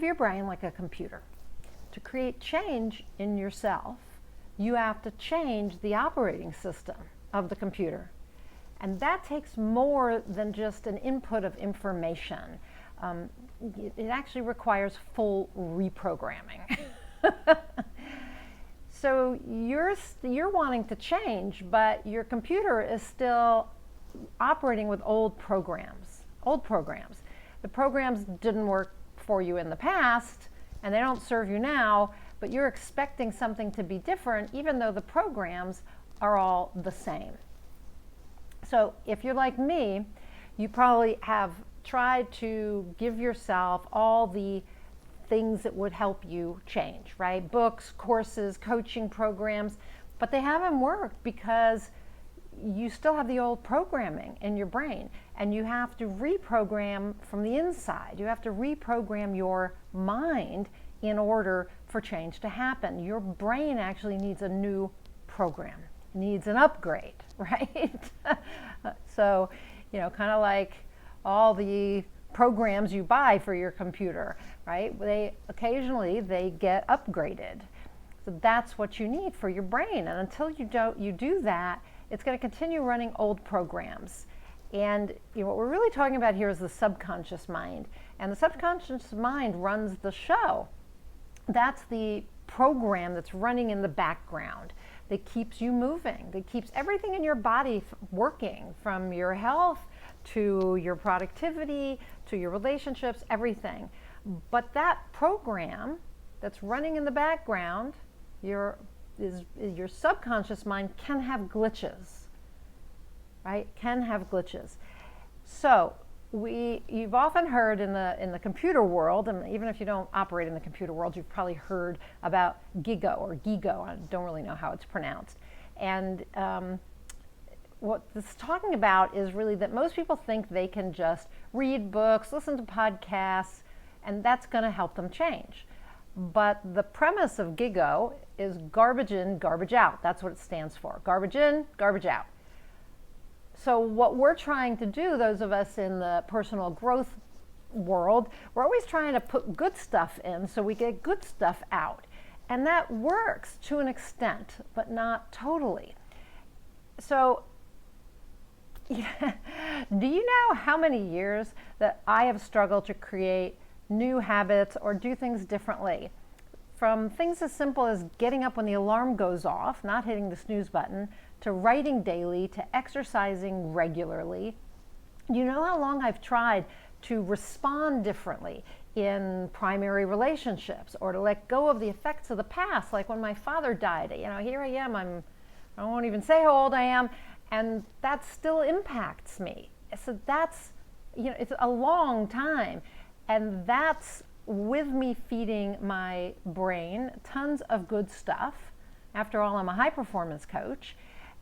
your brain like a computer. To create change in yourself, you have to change the operating system of the computer. And that takes more than just an input of information. It actually requires full reprogramming. So you're wanting to change, but your computer is still operating with old programs. The programs didn't work for you in the past, and they don't serve you now, but you're expecting something to be different, even though the programs are all the same. So if you're like me, you probably have tried to give yourself all the things that would help you change, right? Books, courses, coaching programs, but they haven't worked because you still have the old programming in your brain, and you have to reprogram from the inside. You have to reprogram your mind in order for change to happen. Your brain actually needs a new program, needs an upgrade, right? So, kind of like all the programs you buy for your computer, right? They occasionally get upgraded. So that's what you need for your brain. And until you do that, it's going to continue running old programs. And what we're really talking about here is the subconscious mind. And the subconscious mind runs the show. That's the program that's running in the background that keeps you moving, that keeps everything in your body working, from your health to your productivity to your relationships, everything. But that program that's running in the background, your subconscious mind can have glitches, right? Can have glitches. So you've often heard in the computer world, and even if you don't operate in the computer world, you've probably heard about GIGO. I don't really know how it's pronounced. And what this is talking about is really that most people think they can just read books, listen to podcasts, and that's going to help them change. But the premise of GIGO is garbage in, garbage out. That's what it stands for. Garbage in, garbage out. So what we're trying to do, those of us in the personal growth world, we're always trying to put good stuff in so we get good stuff out. And that works to an extent, but not totally. So do you know how many years that I have struggled to create new habits or do things differently? From things as simple as getting up when the alarm goes off, not hitting the snooze button, to writing daily, to exercising regularly. You know how long I've tried to respond differently in primary relationships, or to let go of the effects of the past, like when my father died. Here I am, I won't even say how old I am, and that still impacts me. So that's, it's a long time, and that's with me feeding my brain tons of good stuff. After all, I'm a high performance coach.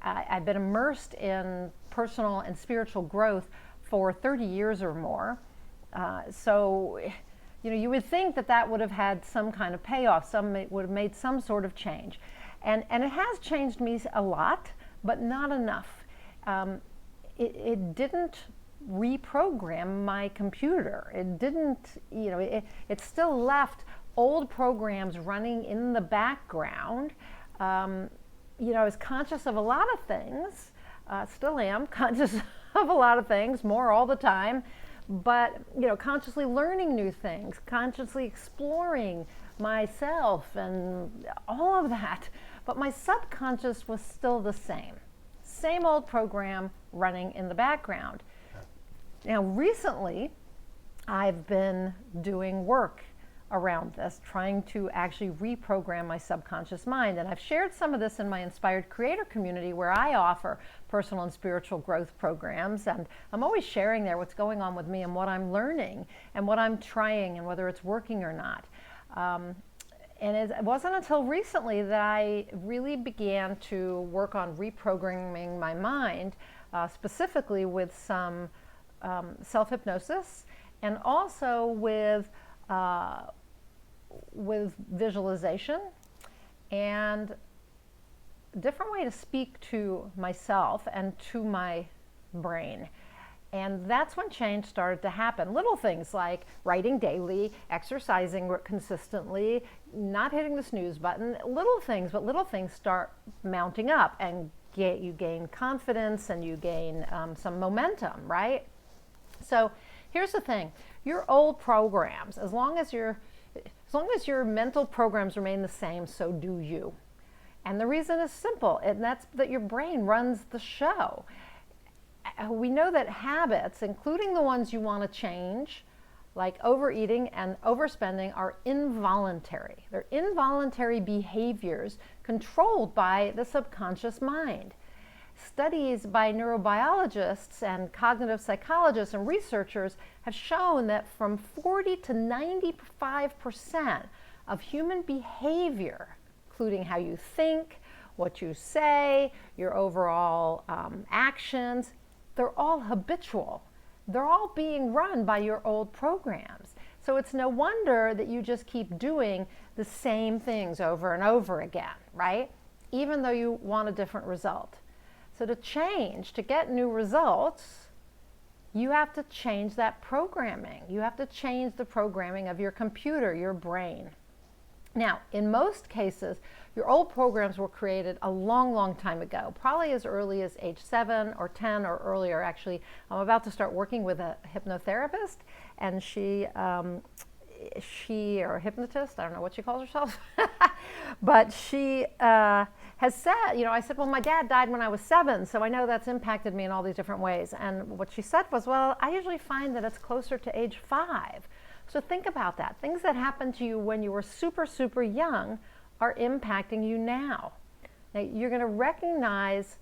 I've been immersed in personal and spiritual growth for 30 years or more. So you would think that would have had some kind of payoff, would have made some sort of change. And it has changed me a lot, but not enough. It didn't reprogram my computer. It didn't, it still left old programs running in the background. I was conscious of a lot of things, still am conscious of a lot of things, more all the time, but consciously learning new things, consciously exploring myself and all of that. But my subconscious was still the same old program running in the background. Now, recently, I've been doing work around this, trying to actually reprogram my subconscious mind. And I've shared some of this in my Inspired Creator community, where I offer personal and spiritual growth programs. And I'm always sharing there what's going on with me and what I'm learning and what I'm trying and whether it's working or not. And it wasn't until recently that I really began to work on reprogramming my mind, specifically with some self-hypnosis, and also with visualization and a different way to speak to myself and to my brain. And that's when change started to happen. Little things like writing daily, exercising consistently, not hitting the snooze button, little things, but little things start mounting up, and you gain confidence and you gain some momentum, right? So here's the thing, your old programs, as long as your mental programs remain the same, so do you. And the reason is simple, and that's that your brain runs the show. We know that habits, including the ones you want to change, like overeating and overspending, are involuntary. They're involuntary behaviors controlled by the subconscious mind. Studies by neurobiologists and cognitive psychologists and researchers have shown that from 40 to 95% of human behavior, including how you think, what you say, your overall actions, they're all habitual. They're all being run by your old programs. So it's no wonder that you just keep doing the same things over and over again, right? Even though you want a different result. So to change, to get new results, you have to change that programming. You have to change the programming of your computer, your brain. Now, in most cases, your old programs were created a long, long time ago, probably as early as age 7 or 10 or earlier. Actually, I'm about to start working with a hypnotherapist, and she or a hypnotist, I don't know what she calls herself, but she has said, I said, well, my dad died when I was 7, so I know that's impacted me in all these different ways. And what she said was, well, I usually find that it's closer to age 5. So think about that. Things that happened to you when you were super, super young are impacting you now. Now, you're going to recognize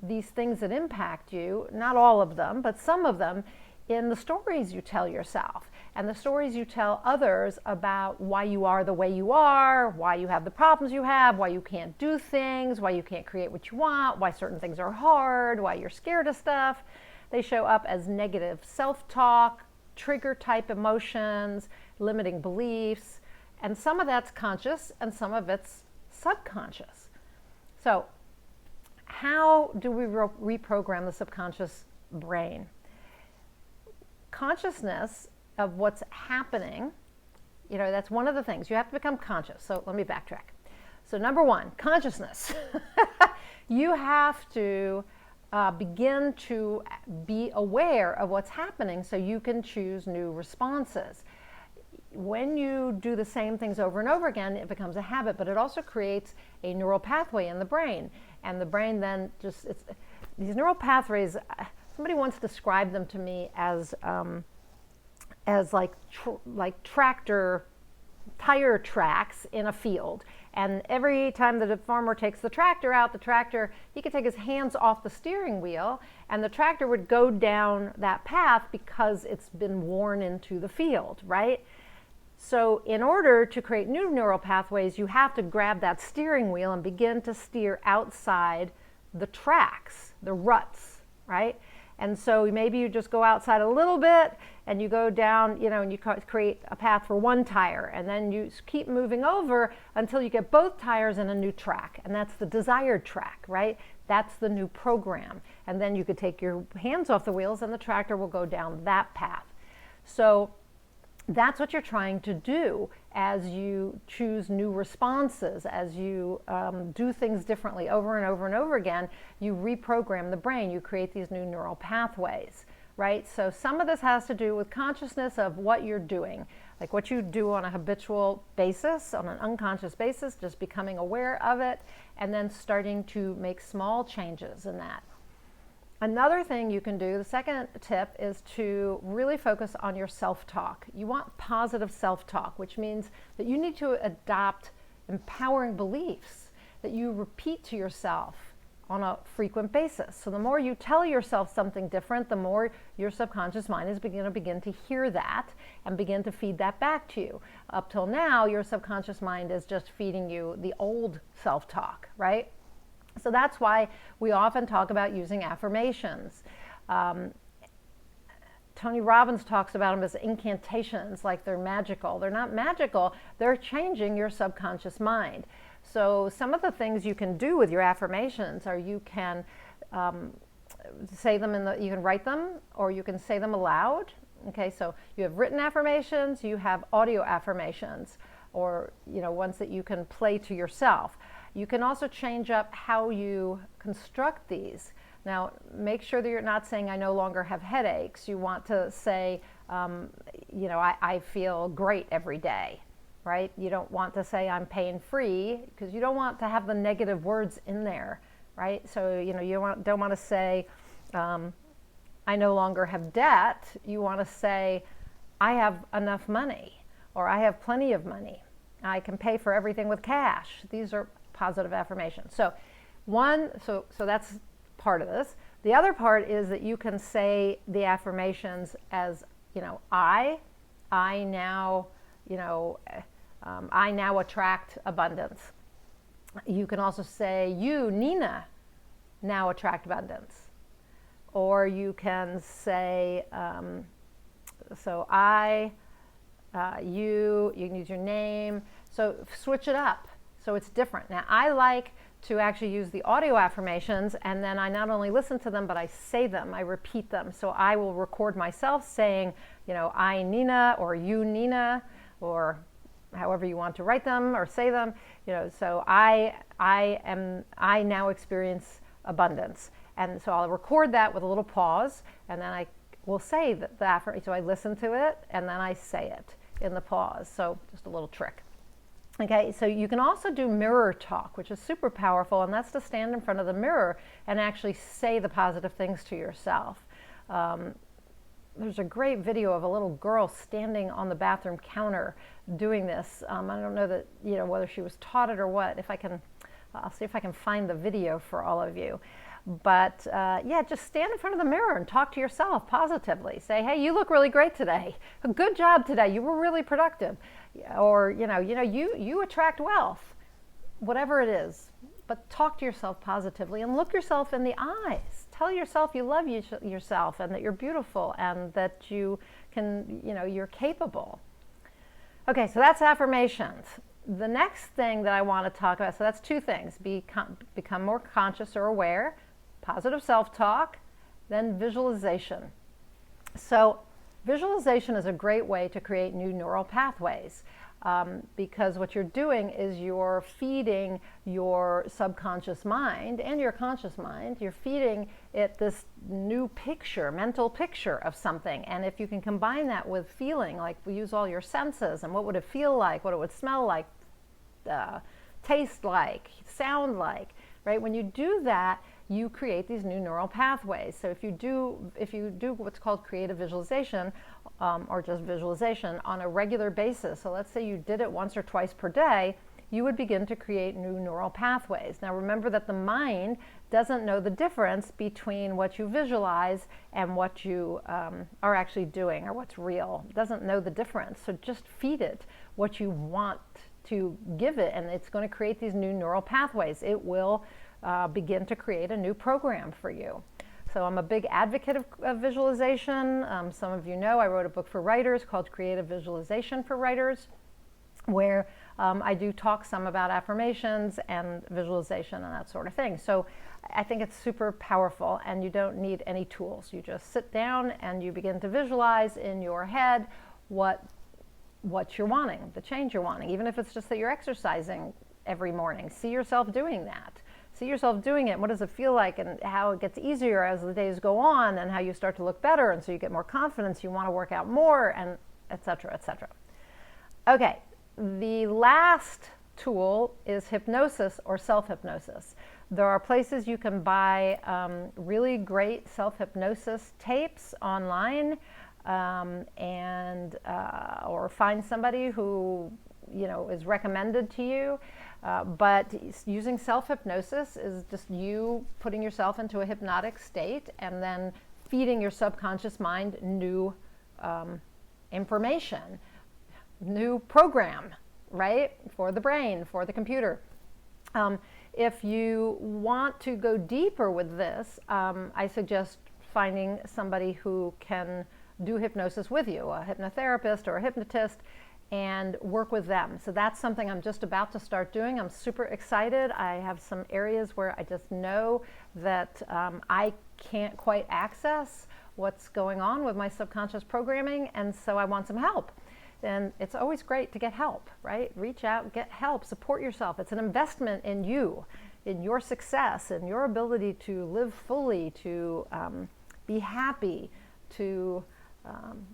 these things that impact you, not all of them, but some of them, in the stories you tell yourself and the stories you tell others about why you are the way you are, why you have the problems you have, why you can't do things, why you can't create what you want, why certain things are hard, why you're scared of stuff. They show up as negative self-talk, trigger type emotions, limiting beliefs, and some of that's conscious and some of it's subconscious. So how do we reprogram the subconscious brain? Consciousness of what's happening, that's one of the things. You have to become conscious. So let me backtrack. So number 1, consciousness. You have to begin to be aware of what's happening so you can choose new responses. When you do the same things over and over again, it becomes a habit, but it also creates a neural pathway in the brain. And the brain then these neural pathways, somebody once described them to me as like tractor tire tracks in a field. And every time that a farmer takes the tractor out, he could take his hands off the steering wheel and the tractor would go down that path because it's been worn into the field, right? So in order to create new neural pathways, you have to grab that steering wheel and begin to steer outside the tracks, the ruts, right? And so maybe you just go outside a little bit and you go down, and you create a path for one tire, and then you keep moving over until you get both tires in a new track, and that's the desired track, right? That's the new program. And then you could take your hands off the wheels and the tractor will go down that path. So that's what you're trying to do as you choose new responses, as you do things differently over and over and over again. You reprogram the brain, you create these new neural pathways, right? So some of this has to do with consciousness of what you're doing, like what you do on a habitual basis, on an unconscious basis, just becoming aware of it, and then starting to make small changes in that. Another thing you can do, the second tip, is to really focus on your self-talk. You want positive self-talk, which means that you need to adopt empowering beliefs that you repeat to yourself on a frequent basis. So the more you tell yourself something different, the more your subconscious mind is going to begin to hear that and begin to feed that back to you. Up till now, your subconscious mind is just feeding you the old self-talk, right? So that's why we often talk about using affirmations. Tony Robbins talks about them as incantations, like they're magical. They're not magical, they're changing your subconscious mind. So some of the things you can do with your affirmations are you can say them you can write them or you can say them aloud. Okay, so you have written affirmations, you have audio affirmations, or ones that you can play to yourself. You can also change up how you construct these. Now, make sure that you're not saying, I no longer have headaches. You want to say, I feel great every day, right? You don't want to say, I'm pain-free, because you don't want to have the negative words in there, right? So, you don't want to say, I no longer have debt. You want to say, I have enough money, or I have plenty of money. I can pay for everything with cash. These are positive affirmations. So that's part of this. The other part is that you can say the affirmations as, I now attract abundance. You can also say, you, Nina, now attract abundance. Or you can say, you can use your name. So switch it up so it's different. Now, I like to actually use the audio affirmations, and then I not only listen to them, but I say them, I repeat them. So I will record myself saying, I, Nina, or you, Nina, or however you want to write them or say them. So I now experience abundance. And so I'll record that with a little pause, and then I will say the affirmation. So I listen to it, and then I say it in the pause. So just a little trick. Okay, so you can also do mirror talk, which is super powerful, and that's to stand in front of the mirror and actually say the positive things to yourself. There's a great video of a little girl standing on the bathroom counter doing this. I don't know that, whether she was taught it or what. I'll see if I can find the video for all of you. But just stand in front of the mirror and talk to yourself positively. Say, hey, you look really great today. Good job today. You were really productive. Or, you attract wealth. Whatever it is. But talk to yourself positively and look yourself in the eyes. Tell yourself you love yourself and that you're beautiful and that you can, you're capable. Okay, so that's affirmations. The next thing that I want to talk about, so that's two things. Become more conscious or aware, positive self-talk, then visualization. So visualization is a great way to create new neural pathways because what you're doing is you're feeding your subconscious mind and your conscious mind, you're feeding it this new picture, mental picture of something. And if you can combine that with feeling, like we use all your senses and what would it feel like, what it would smell like, taste like, sound like, right? When you do that, you create these new neural pathways. So if you do what's called creative visualization, or just visualization on a regular basis, so let's say you did it once or twice per day, you would begin to create new neural pathways. Now remember that the mind doesn't know the difference between what you visualize and what you are actually doing or what's real. It doesn't know the difference. So just feed it what you want to give it, and it's going to create these new neural pathways. It will begin to create a new program for you. So I'm a big advocate of visualization. Some of you know I wrote a book for writers called Creative Visualization for Writers, where I do talk some about affirmations and visualization and that sort of thing. So I think it's super powerful, and you don't need any tools. You just sit down and you begin to visualize in your head what you're wanting, the change you're wanting, even if it's just that you're exercising every morning. See yourself doing that. See yourself doing it. What does it feel like, and how it gets easier as the days go on, and how you start to look better, and so you get more confidence, you want to work out more, and et cetera, et cetera. Okay, the last tool is hypnosis or self-hypnosis. There are places you can buy really great self-hypnosis tapes online, or find somebody who is recommended to you. But using self-hypnosis is just you putting yourself into a hypnotic state and then feeding your subconscious mind new information, new program, right, for the brain, for the computer. If you want to go deeper with this, I suggest finding somebody who can do hypnosis with you, a hypnotherapist or a hypnotist, and work with them. So that's something I'm just about to start doing. I'm super excited. I have some areas where I just know that I can't quite access what's going on with my subconscious programming, and so I want some help. And it's always great to get help, right? Reach out, get help, support yourself. It's an investment in you, in your success, in your ability to live fully, to be happy, to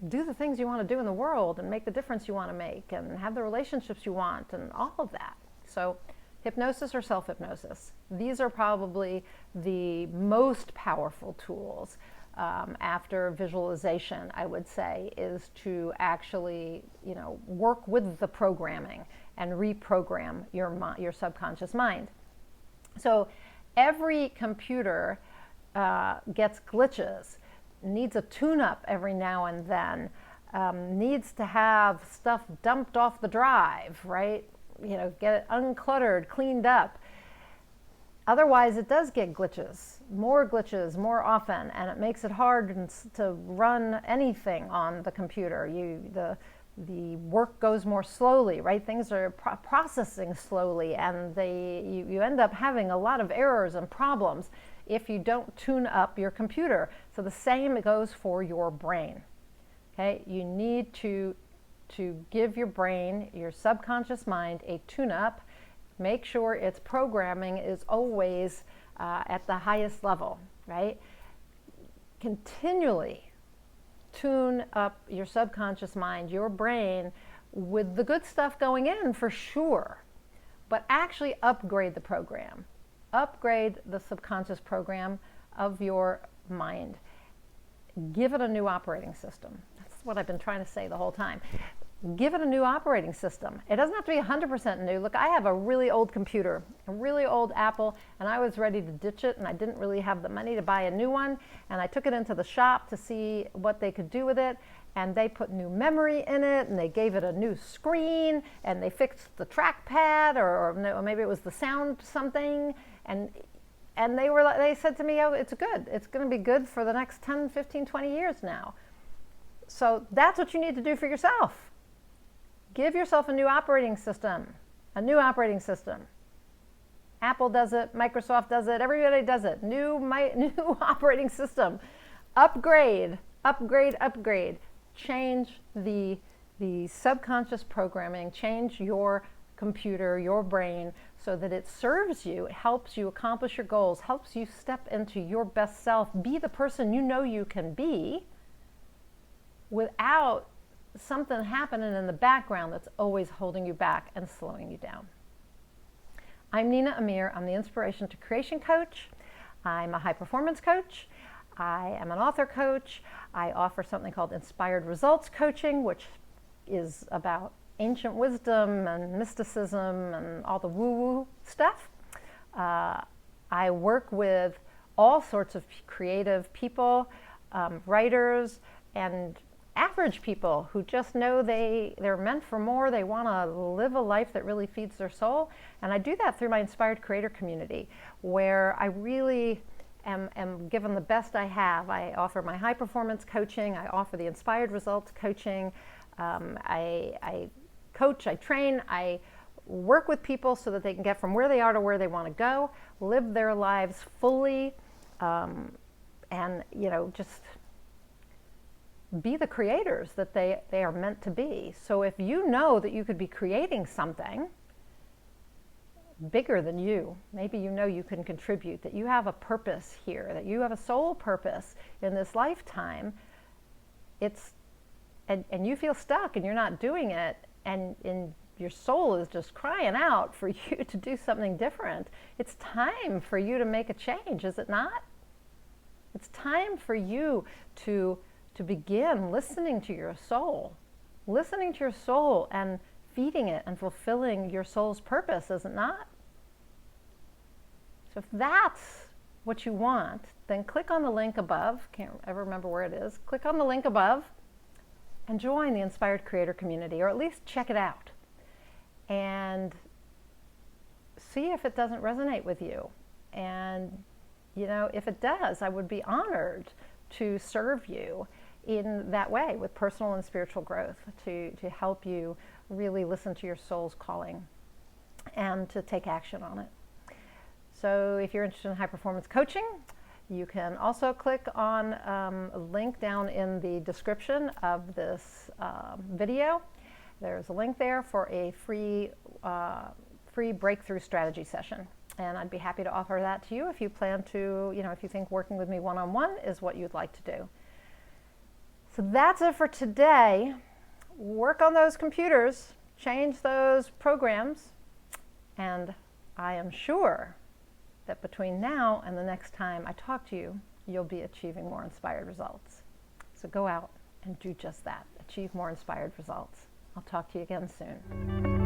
do the things you want to do in the world and make the difference you want to make and have the relationships you want and all of that. So hypnosis or self-hypnosis, these are probably the most powerful tools after visualization, I would say, is to actually, work with the programming and reprogram your subconscious mind. So every computer gets glitches, needs a tune-up every now and then, needs to have stuff dumped off the drive, right? Get it uncluttered, cleaned up. Otherwise, it does get glitches more often, and it makes it hard to run anything on the computer. The work goes more slowly, right? Things are processing slowly, and you end up having a lot of errors and problems if you don't tune up your computer. So the same goes for your brain. Okay, you need to give your brain, your subconscious mind, a tune-up. Make sure its programming is always at the highest level, right? Continually tune up your subconscious mind, your brain, with the good stuff going in for sure, but actually upgrade the program. Upgrade the subconscious program of your mind. Give it a new operating system. That's what I've been trying to say the whole time. Give it a new operating system. It doesn't have to be 100% new. Look, I have a really old computer, a really old Apple, and I was ready to ditch it, and I didn't really have the money to buy a new one, and I took it into the shop to see what they could do with it, and they put new memory in it, and they gave it a new screen, and they fixed the trackpad, or maybe it was the sound something, and they said to me, oh, it's good. It's going to be good for the next 10, 15, 20 years now. So that's what you need to do for yourself. Give yourself a new operating system. A new operating system. Apple does it, Microsoft does it, everybody does it. New operating system. Upgrade, upgrade, upgrade. Change the subconscious programming, change your computer, your brain, so that it serves you, it helps you accomplish your goals, helps you step into your best self, be the person you know you can be, without something happening in the background that's always holding you back and slowing you down. I'm Nina Amir. I'm the Inspiration to Creation Coach. I'm a high performance coach. I am an author coach. I offer something called Inspired Results Coaching, which is about ancient wisdom and mysticism and all the woo-woo stuff. I work with all sorts of creative people, writers, and average people who just know they're meant for more. They want to live a life that really feeds their soul. And I do that through my Inspired Creator community, where I really am given the best I have. I offer my high performance coaching. I offer the Inspired Results coaching. I coach, I train, I work with people so that they can get from where they are to where they want to go, live their lives fully, and just be the creators that they are meant to be. So if you know that you could be creating something bigger than you, maybe you can contribute, that you have a purpose here, that you have a soul purpose in this lifetime, and you feel stuck and you're not doing it, and your soul is just crying out for you to do something different. It's time for you to make a change, is it not? It's time for you to begin listening to your soul and feeding it and fulfilling your soul's purpose, is it not? So if that's what you want, then click on the link above. Can't ever remember where it is. Click on the link above and join the Inspired Creator community, or at least check it out and see if it doesn't resonate with you. And if it does, I would be honored to serve you in that way with personal and spiritual growth, to help you really listen to your soul's calling and to take action on it. So if you're interested in high performance coaching, you can also click on a link down in the description of this video. There's a link there for a free breakthrough strategy session. And I'd be happy to offer that to you if you plan to, if you think working with me one-on-one is what you'd like to do. So that's it for today. Work on those computers, change those programs, and I am sure that between now and the next time I talk to you, you'll be achieving more inspired results. So go out and do just that. Achieve more inspired results. I'll talk to you again soon.